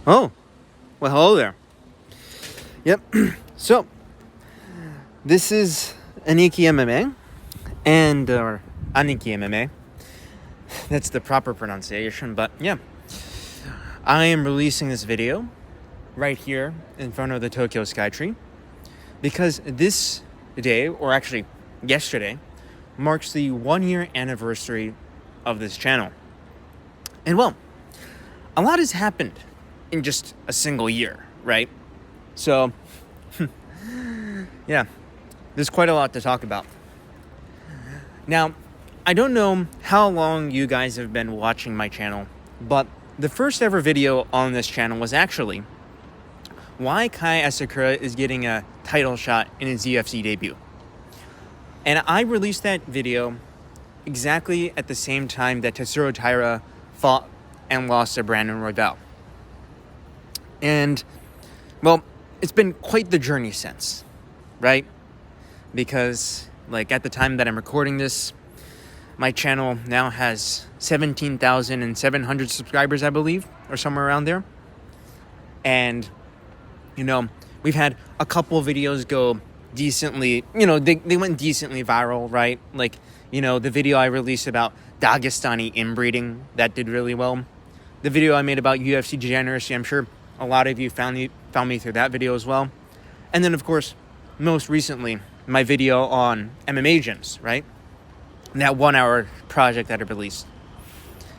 Oh, well, hello there. Yep. So, this is Aniki MMA, or Aniki MMA. That's the proper pronunciation, but yeah. I am releasing this video right here in front of the Tokyo Skytree because this day, or actually yesterday, marks the 1-year anniversary of this channel. And well, a lot has happened in just a single year, right? So, yeah, there's quite a lot to talk about. Now, I don't know how long you guys have been watching my channel, but the first ever video on this channel was actually why Kai Asakura is getting a title shot in his UFC debut. And I released that video exactly at the same time that Tatsuro Taira fought and lost to Brandon Royval. And, well, it's been quite the journey since, right? Because, at the time that I'm recording this, my channel now has 17,700 subscribers, I believe, or somewhere around there. And, we've had a couple videos go decently, they went decently viral, right? The video I released about Dagestani inbreeding, that did really well. The video I made about UFC degeneracy, I'm sure a lot of you found me through that video as well. And then, of course, most recently, my video on MMA gyms, right? That 1-hour project that I released.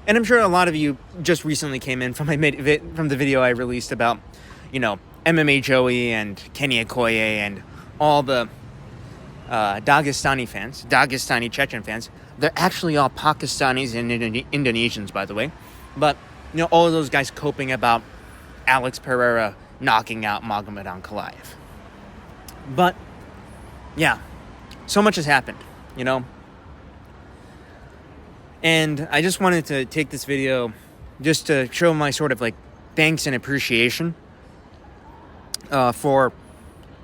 And I'm sure a lot of you just recently came in from the video I released about, MMA Joey and Kenny Okoye and all the Dagestani Chechen fans. They're actually all Pakistanis and Indonesians, by the way. But, all of those guys coping about Alex Pereira knocking out Magomed Ankalaev. But, yeah, so much has happened, And I just wanted to take this video just to show my sort of thanks and appreciation for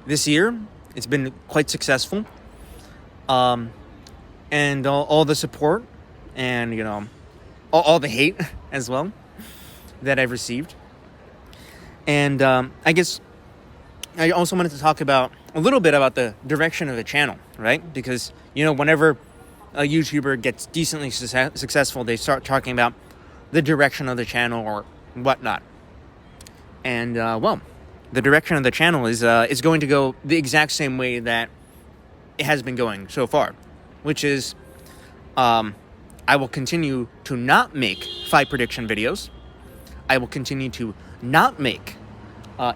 this year. It's been quite successful. And all the support and, all the hate as well that I've received. And I guess I also wanted to talk a little bit about the direction of the channel, right? Because, whenever a YouTuber gets decently successful, they start talking about the direction of the channel or whatnot. And, the direction of the channel is going to go the exact same way that it has been going so far, which is I will continue to not make fight prediction videos. I will continue to not make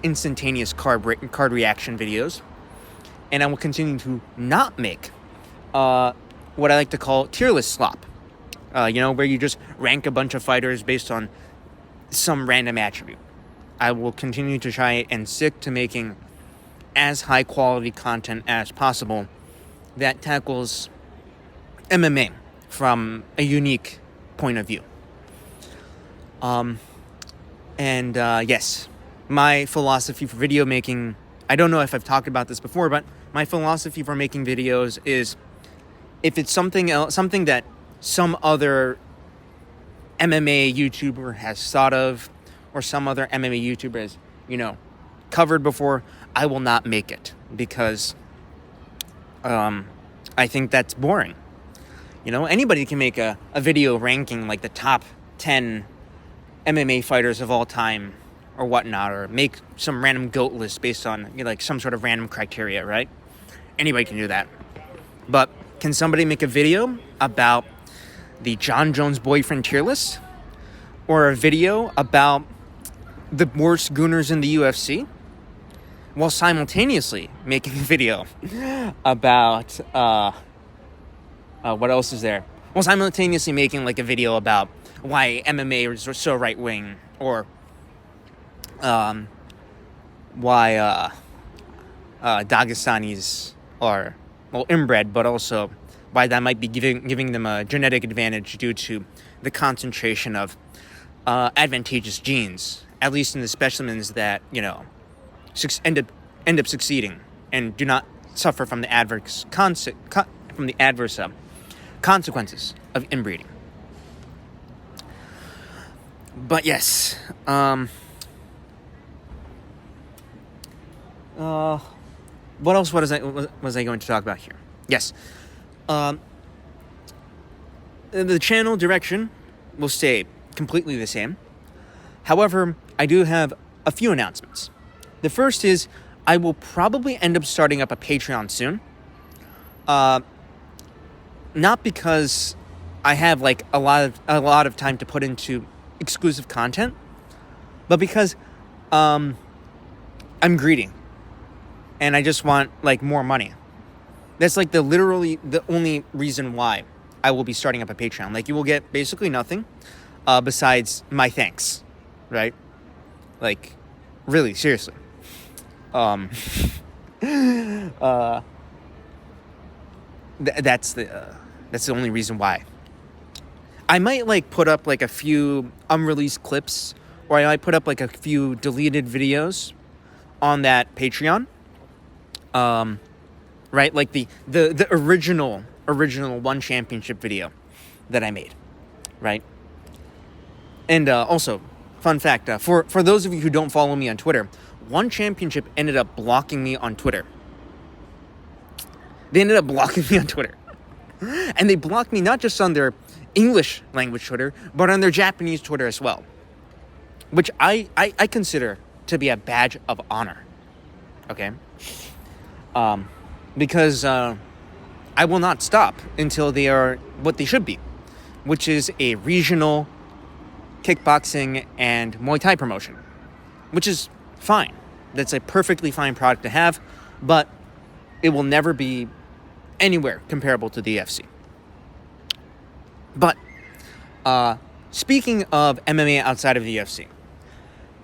instantaneous card reaction videos. And I will continue to not make what I like to call tier list slop. Where you just rank a bunch of fighters based on some random attribute. I will continue to try and stick to making as high quality content as possible that tackles MMA from a unique point of view. Yes, my philosophy for video making, I don't know if I've talked about this before, but my philosophy for making videos is if it's something that some other MMA YouTuber has thought of or some other MMA YouTuber has, covered before, I will not make it because I think that's boring. Anybody can make a video ranking the top 10 MMA fighters of all time or whatnot, or make some random GOAT list based on some sort of random criteria, right? Anybody can do that. But can somebody make a video about the John Jones boyfriend tier list? Or a video about the worst gooners in the UFC? While simultaneously making a video about, what else is there? Well, simultaneously making a video about why MMA is so right-wing, or why Dagestanis are, inbred, but also why that might be giving them a genetic advantage due to the concentration of advantageous genes, at least in the specimens that, end up succeeding and do not suffer from the adverse consequences of inbreeding. But yes, What else was I going to talk about here? Yes. The channel direction will stay completely the same. However, I do have a few announcements. The first is I will probably end up starting up a Patreon soon. Not because I have like a lot of time to put into exclusive content, but because I'm greedy and I just want like more money. That's like literally the only reason why I will be starting up a Patreon. Like, you will get basically nothing besides my thanks, right? Like, really, seriously. That's the only reason why. I might like put up like a few unreleased clips, or I might put up like a few deleted videos on that Patreon. Right, like the original one championship video that I made, right? And also, fun fact, for those of you who don't follow me on Twitter, one championship ended up blocking me on Twitter. They ended up blocking me on Twitter. And they blocked me not just on their English language Twitter, but on their Japanese Twitter as well. Which I consider to be a badge of honor. Okay? Because I will not stop until they are what they should be, which is a regional kickboxing and Muay Thai promotion, which is fine. That's a perfectly fine product to have, but it will never be anywhere comparable to the UFC. But speaking of MMA outside of the UFC,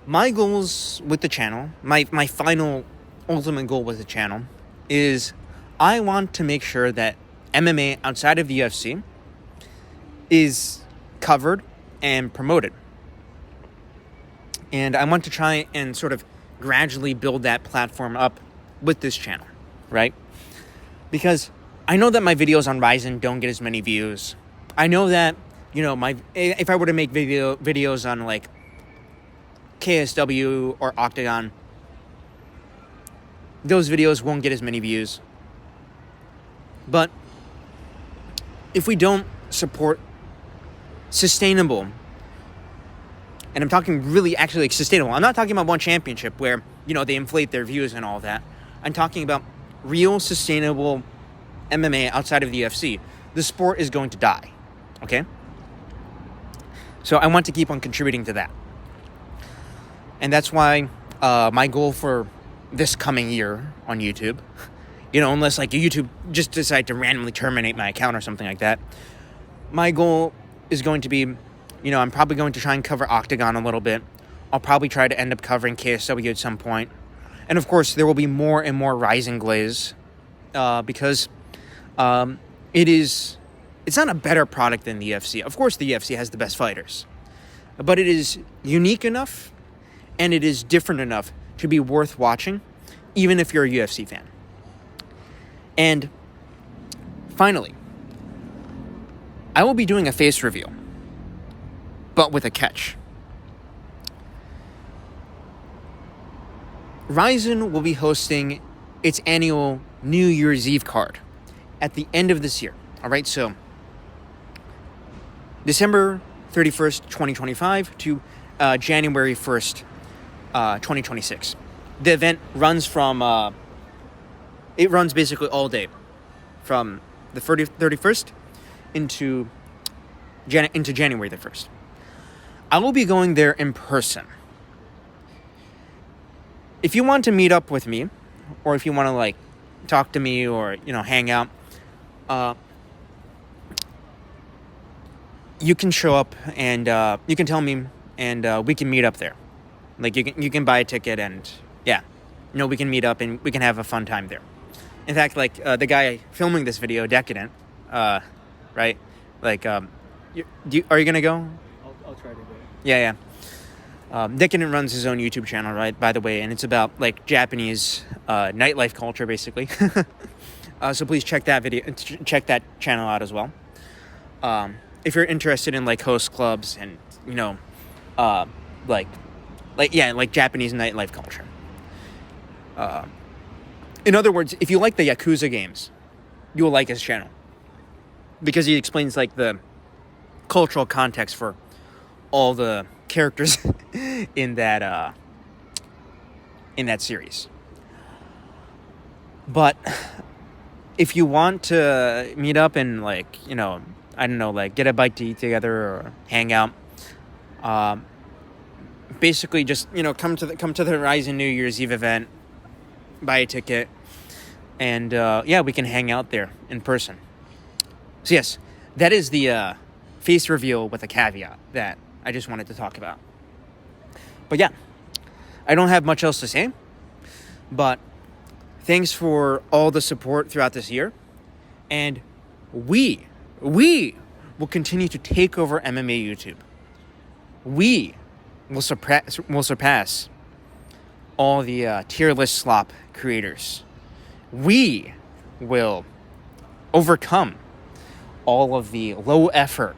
my goals with the channel, my final ultimate goal with the channel is I want to make sure that MMA outside of the UFC is covered and promoted. And I want to try and sort of gradually build that platform up with this channel, right? Because I know that my videos on Ryzen don't get as many views. I know that, if I were to make videos on like KSW or Octagon, those videos won't get as many views. But if we don't support sustainable, and I'm talking really actually like sustainable, I'm not talking about one championship where, they inflate their views and all that. I'm talking about real sustainable MMA outside of the UFC. The sport is going to die, okay? So I want to keep on contributing to that. And that's why my goal for this coming year on YouTube, unless like YouTube just decide to randomly terminate my account or something like that, my goal is going to be, I'm probably going to try and cover Octagon a little bit. I'll probably try to end up covering KSW at some point. And of course, there will be more and more Rising Glaze because it's not a better product than the UFC. Of course, the UFC has the best fighters, but it is unique enough and it is different enough to be worth watching, even if you're a UFC fan. And finally, I will be doing a face reveal, but with a catch. Ryzen will be hosting its annual New Year's Eve card at the end of this year. All right, so December 31st, 2025 to January 1st, 2026. The event runs it runs basically all day from the 31st into January the 1st. I will be going there in person. If you want to meet up with me, or if you want to like talk to me or hang out, you can show up and you can tell me, and we can meet up there. Like you can buy a ticket and we can meet up and we can have a fun time there. In fact, like the guy filming this video, Decadent, right? Like, are you gonna go? I'll try to go. Yeah. Decadent runs his own YouTube channel, right? By the way, and it's about like Japanese nightlife culture, basically. So please check that channel out as well. If you're interested in like host clubs and like Japanese nightlife culture. In other words, if you like the Yakuza games, you will like his channel. Because he explains like the cultural context for all the characters in that series. But if you want to meet up and like, you know, I don't know, like get a bite to eat together or hang out, basically just, you know, come to the Horizon New Year's Eve event, buy a ticket, and yeah, we can hang out there in person. So yes, that is the face reveal with a caveat that I just wanted to talk about. But yeah, I don't have much else to say, but thanks for all the support throughout this year, and we will continue to take over MMA YouTube. We will surpass all the tier list slop creators. We will overcome all of the low effort,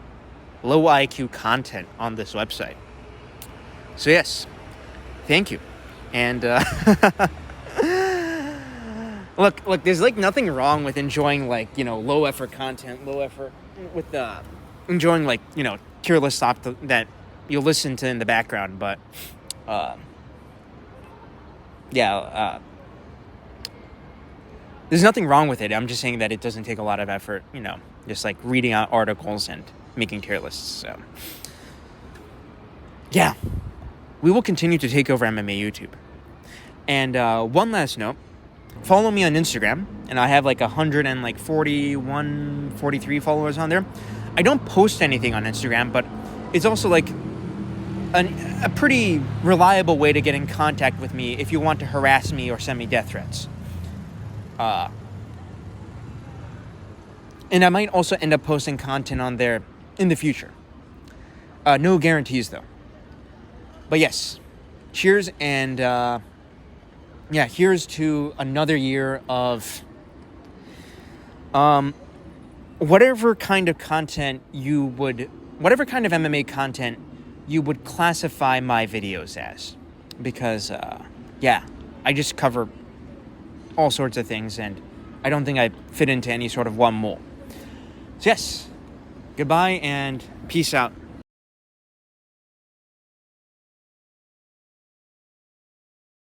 low IQ content on this website. So yes, thank you. And look, there's like nothing wrong with enjoying like, you know, low effort content, with enjoying like, you know, tier list slop that you'll listen to in the background, but there's nothing wrong with it. I'm just saying that it doesn't take a lot of effort, you know, just like reading out articles and making tier lists. So yeah, we will continue to take over MMA YouTube. And one last note, follow me on Instagram, and I have like 43 followers on there. I don't post anything on Instagram, but it's also like a pretty reliable way to get in contact with me if you want to harass me or send me death threats. And I might also end up posting content on there in the future. No guarantees though. But yes, cheers, and here's to another year of whatever kind of MMA content you would classify my videos as. Because, I just cover all sorts of things, and I don't think I fit into any sort of one mold. So yes, goodbye and peace out.